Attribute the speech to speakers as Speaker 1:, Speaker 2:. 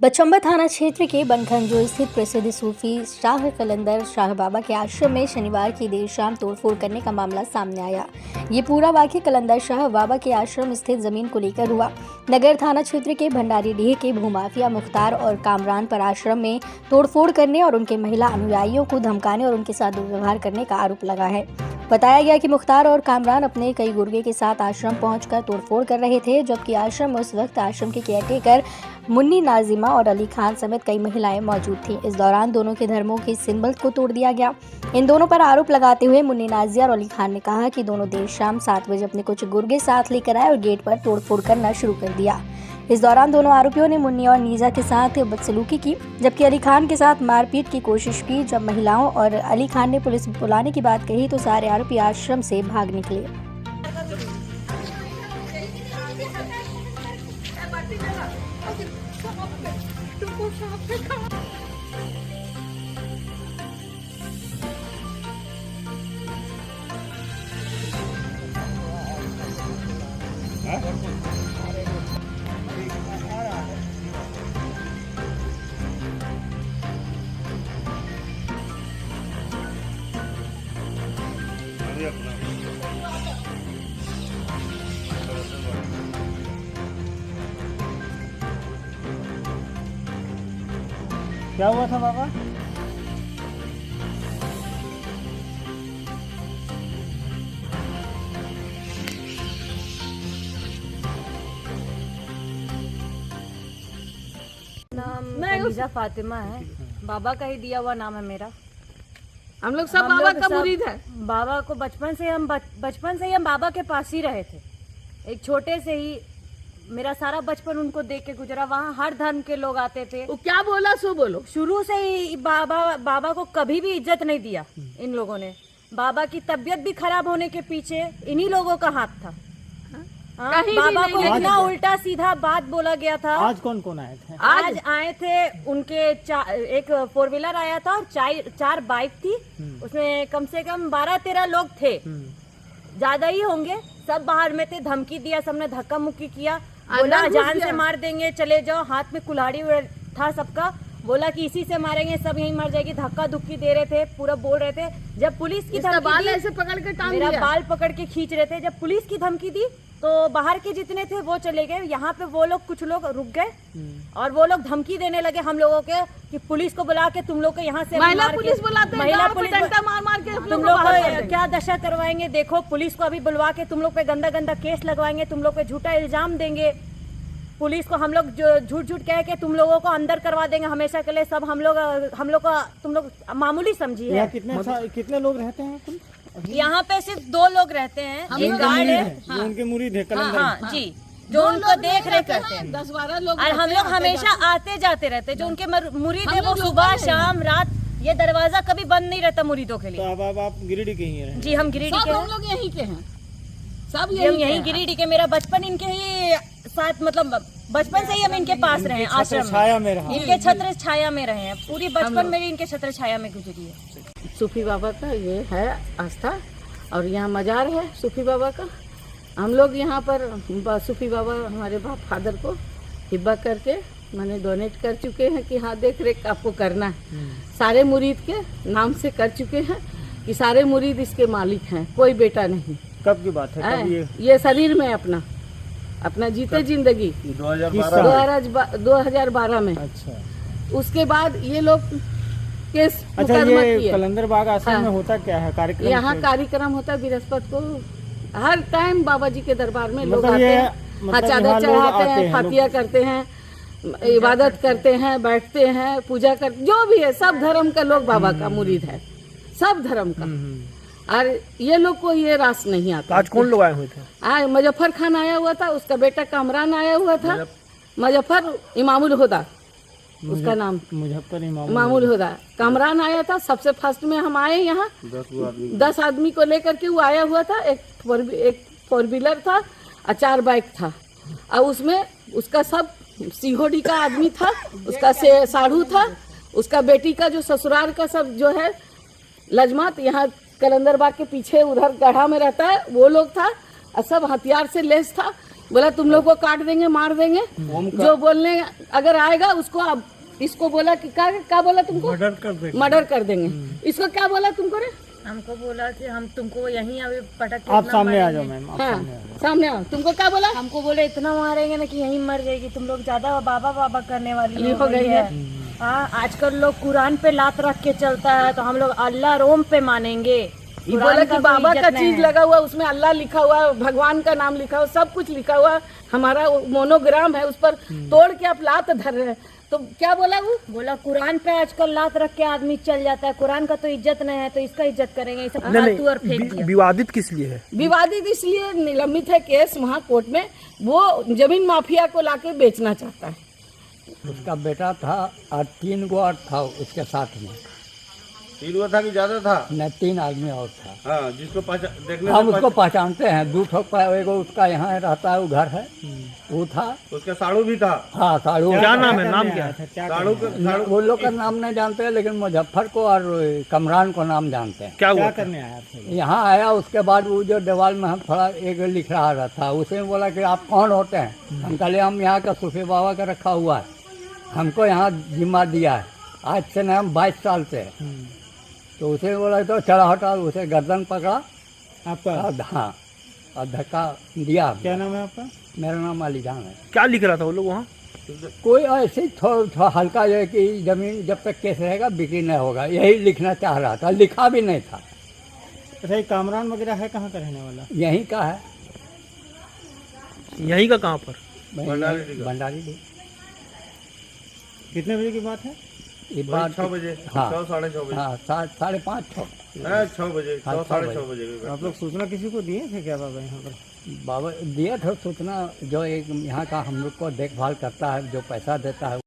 Speaker 1: बचंबा थाना क्षेत्र के बनखंजो स्थित प्रसिद्ध सूफी शाह कलंदर शाह बाबा के आश्रम में शनिवार की देर शाम तोड़फोड़ करने का मामला सामने आया। ये पूरा वाकया कलंदर शाह बाबा के आश्रम स्थित जमीन को लेकर हुआ। नगर थाना क्षेत्र के भंडारीडीह के भूमाफिया मुख्तार और कामरान पर आश्रम में तोड़फोड़ करने और उनके महिला अनुयायियों को धमकाने और उनके साथ दुर्व्यवहार करने का आरोप लगा है। बताया गया कि मुख्तार और कामरान अपने कई गुर्गे के साथ आश्रम पहुंचकर तोड़फोड़ कर रहे थे, जबकि आश्रम में उस वक्त आश्रम के केयरटेकर मुन्नी नाजिमा और अली खान समेत कई महिलाएं मौजूद थीं। इस दौरान दोनों के धर्मों के सिंबल को तोड़ दिया गया। इन दोनों पर आरोप लगाते हुए मुन्नी नाजिया और अली खान ने कहा कि दोनों देर शाम 7 बजे अपने कुछ गुर्गे साथ लेकर आए और गेट पर तोड़फोड़ करना शुरू कर दिया। इस दौरान दोनों आरोपियों ने मुन्नी और नीजा के साथ बदसलूकी की, जबकि अली खान के साथ मारपीट की कोशिश की। जब महिलाओं और अली खान ने पुलिस बुलाने की बात कही तो सारे आरोपी आश्रम से भाग निकले।
Speaker 2: क्या हुआ था बाबा?
Speaker 3: नाम खदीजा फातिमा है। बाबा का ही दिया हुआ नाम है मेरा।
Speaker 4: हम लोग सब बाबा का मुरीद है।
Speaker 3: बाबा को बचपन से हम बाबा के पास ही रहे थे। एक छोटे से ही मेरा सारा बचपन उनको देख के गुजरा। वहाँ हर धर्म के लोग आते थे।
Speaker 4: वो क्या बोला सो बोलो।
Speaker 3: शुरू से ही बाबा को कभी भी इज्जत नहीं दिया इन लोगों ने। बाबा की तबीयत भी खराब होने के पीछे इन्हीं लोगों का हाथ था। बाबा को इतना उल्टा सीधा बात बोला गया था।
Speaker 2: आज कौन कौन आए थे?
Speaker 3: आज आए थे उनके एक 4 व्हीलर आया था और 4 बाइक थी। उसमें कम से कम 12-13 लोग थे, ज्यादा ही होंगे। सब बाहर में थे। धमकी दिया, सबने धक्का मुक्की किया। बोला जान से मार देंगे, चले जाओ। हाथ में कुल्हाड़ी था सबका। बोला कि इसी से मारेंगे, सब यहीं मर जाएगी। धक्का धुक्की दे रहे थे, पूरा बोल रहे थे। जब पुलिस की धमकी दी,
Speaker 4: ऐसे पकड़ के टांग
Speaker 3: मेरा
Speaker 4: दिया।
Speaker 3: बाल पकड़ के खींच रहे थे। जब पुलिस की धमकी दी तो बाहर के जितने थे वो चले गए। यहाँ पे वो लोग कुछ लोग रुक गए और वो लोग धमकी देने लगे हम लोगों के कि पुलिस को बुला के तुम लोग को यहाँ से
Speaker 4: महिला पुलिस बुलाते हैं,
Speaker 3: महिला
Speaker 4: पुलिस
Speaker 3: पुलिस
Speaker 4: मार के
Speaker 3: तुम लोग को क्या दशा करवाएंगे। देखो पुलिस को अभी बुलवा के तुम लोग पे गंदा गंदा केस लगवाएंगे, तुम लोग पे झूठा इल्जाम देंगे। पुलिस को हम लोग जो झूठ कह के तुम लोगों को अंदर करवा देंगे हमेशा के लिए। सब हम लोग को तुम लोग मामूली समझी है।
Speaker 2: कितने लोग रहते हैं?
Speaker 3: यहाँ पे सिर्फ 2 लोग रहते हैं। एक गार्ड है,
Speaker 2: जो उनके मुरीद है कलंदर।
Speaker 3: हाँ जी, जो उनको देख रेख करते हैं।
Speaker 4: 10-12 लोग
Speaker 3: और हम लोग हमेशा आते जाते रहते हैं। जो उनके मुरीद है वो सुबह शाम रात, ये दरवाजा कभी बंद नहीं रहता मुरीदों के लिए।
Speaker 2: तो अब आप गिरिडीह के ही हैं?
Speaker 3: जी हम गिरिडीह के
Speaker 4: हम लोग यहीं के हैं। सब
Speaker 3: हम यहीं गिरिडीह के। मेरा बचपन इनके ही साथ, मतलब बचपन से ही हम इनके पास रहे हैं। आश्रम
Speaker 2: छाया में रहा,
Speaker 3: इनके छत्र छाया में रहे हैं। पूरी बचपन मेरी इनके छत्र छाया में गुजरी है।
Speaker 4: सूफी बाबा का ये है आस्था और यहाँ मजार है सूफी बाबा का। हम लोग यहाँ पर सूफी बाबा हमारे बाप फादर को हिब्बा करके मैंने डोनेट कर चुके हैं कि हाँ देख रेख आपको करना है। सारे मुरीद के नाम से कर चुके हैं कि सारे मुरीद इसके मालिक हैं, कोई बेटा नहीं।
Speaker 2: कब की बात है? कब
Speaker 4: ये शरीर में अपना जीते जिंदगी 2012 में।
Speaker 2: अच्छा,
Speaker 4: उसके बाद ये लोग केस
Speaker 2: अच्छा, ये कलंदर बाग आश्रम में होता क्या है कार्यक्रम?
Speaker 4: यहाँ कार्यक्रम होता है बृहस्पति को। हर टाइम बाबा जी के दरबार में लोग आते हैं, चादर चढ़ाते हैं, फातिया करते हैं, इबादत करते हैं, बैठते हैं, पूजा कर, जो भी है सब धर्म का लोग बाबा का मुरीद है, सब धर्म का। और ये लोग को ये रास नहीं आता।
Speaker 2: आज कौन लोग आए हुए थे?
Speaker 4: आज मुजफ्फर खान आया हुआ था, उसका बेटा कामरान आया हुआ था। मुजफ्फर इमामुल हुदा उसका नाम,
Speaker 2: मुजफ्फर
Speaker 4: इमामुल हुदा। कामरान आया था। सबसे फर्स्ट में हम आए यहाँ 10 आदमी को लेकर के वो आया हुआ था। एक 4 व्हीलर था और 4 बाइक था और उसमें उसका सब सीहोडी का आदमी था, उसका साढ़ू था, उसका बेटी का जो ससुराल का सब जो है लजमत यहाँ कलंदर बाग के पीछे उधर गढ़ा में रहता है वो लोग था और सब हथियार से लेस था। बोला तुम लोग को काट देंगे, मार देंगे। जो बोलने अगर आएगा उसको अब इसको बोला कि क्या बोला तुमको? मर्डर कर देंगे। इसको क्या बोला तुमको रे?
Speaker 3: हमको बोला कि हम तुमको यहीं अभी पटक के
Speaker 2: आप
Speaker 3: इतना
Speaker 2: सामने आ
Speaker 3: मारेंगे।
Speaker 2: जाओ मैम, आप
Speaker 4: हाँ
Speaker 2: सामने आ जाओ।
Speaker 4: सामने आओ। तुमको क्या बोला?
Speaker 3: हमको बोले इतना मारेंगे ना कि यहीं मर जाएगी, तुम लोग ज्यादा बाबा बाबा करने वाली
Speaker 4: हो गई है।
Speaker 3: हाँ, आजकल लोग कुरान पे लात रख के चलता है, तो हम लोग अल्लाह रोम पे मानेंगे।
Speaker 4: ये बोला कि बाबा का चीज लगा हुआ, उसमें अल्लाह लिखा हुआ है, भगवान का नाम लिखा हुआ, सब कुछ लिखा हुआ। हमारा मोनोग्राम है, उस पर तोड़ के आप लात धर रहे हैं। तो क्या बोला वो?
Speaker 3: बोला कुरान पे आजकल लात रख के आदमी चल जाता है, कुरान का तो इज्जत नहीं है, तो इसका इज्जत करेंगे। ये सब फालतू और फेंक दिया।
Speaker 2: विवादित किस लिए है?
Speaker 4: विवादित इसलिए निलंबित है केस वहाँ कोर्ट में। वो जमीन माफिया को लाके बेचना चाहता है।
Speaker 5: उसका बेटा था और 3 गो और था उसके साथ में।
Speaker 6: 3 गो था कि ज्यादा था?
Speaker 5: न 3 आदमी और था।
Speaker 6: हाँ, जिसको देखने
Speaker 5: हम
Speaker 6: से
Speaker 5: उसको पहचानते हैं। 2 ठोक एगो उसका यहाँ रहता है, वो घर है, वो था।
Speaker 6: उसका साड़ू भी था।
Speaker 5: हाँ साड़ू।
Speaker 2: क्या नाम है? नाम क्या है?
Speaker 6: साड़ू
Speaker 5: वो लोग का नाम नहीं जानते हैं, लेकिन मुजफ्फर को और कमरान को नाम जानते हैं।
Speaker 2: क्या करने आया था?
Speaker 5: यहाँ आया, उसके बाद वो जो दीवार में हम थोड़ा एक लिख रहा था, उसे बोला कि आप कौन होते हैं? हम कहले हम यहाँ का सूफी बाबा का रखा हुआ है, हमको यहाँ जिम्मा दिया है, आज से नहीं हम 22 साल से। तो उसे बोला तो चला हटा, उसे गर्दन पकड़ा
Speaker 2: आपका?
Speaker 5: हाँ, और धक्का दिया।
Speaker 2: क्या नाम है आपका?
Speaker 5: मेरा नाम अली जान है।
Speaker 2: क्या लिख रहा था वो लोग वहाँ?
Speaker 5: कोई ऐसे ही थोड़ा हल्का जो है कि जमीन जब तक केस रहेगा बिक्री नहीं होगा, यही लिखना चाह रहा था, लिखा भी नहीं था।
Speaker 2: अच्छा, ये कामरान वगैरह है कहाँ का रहने वाला?
Speaker 5: यहीं का है,
Speaker 2: यहीं का कहाँ पर?
Speaker 5: भंडारी।
Speaker 2: कितने बजे की बात है?
Speaker 5: ये बात
Speaker 6: 6 बजे,
Speaker 5: हाँ।
Speaker 6: 6 साढ़े 6 बजे।
Speaker 5: हाँ 5:30 6।
Speaker 6: नहीं, 6 बजे, 6 साढ़े 6 बजे की बात।
Speaker 2: आप लोग सूचना किसी को दिए थे क्या बाबा यहाँ पर?
Speaker 5: बाबा दिया था सूचना, जो एक यहाँ का हम लोग को देखभाल करता है, जो पैसा देता है।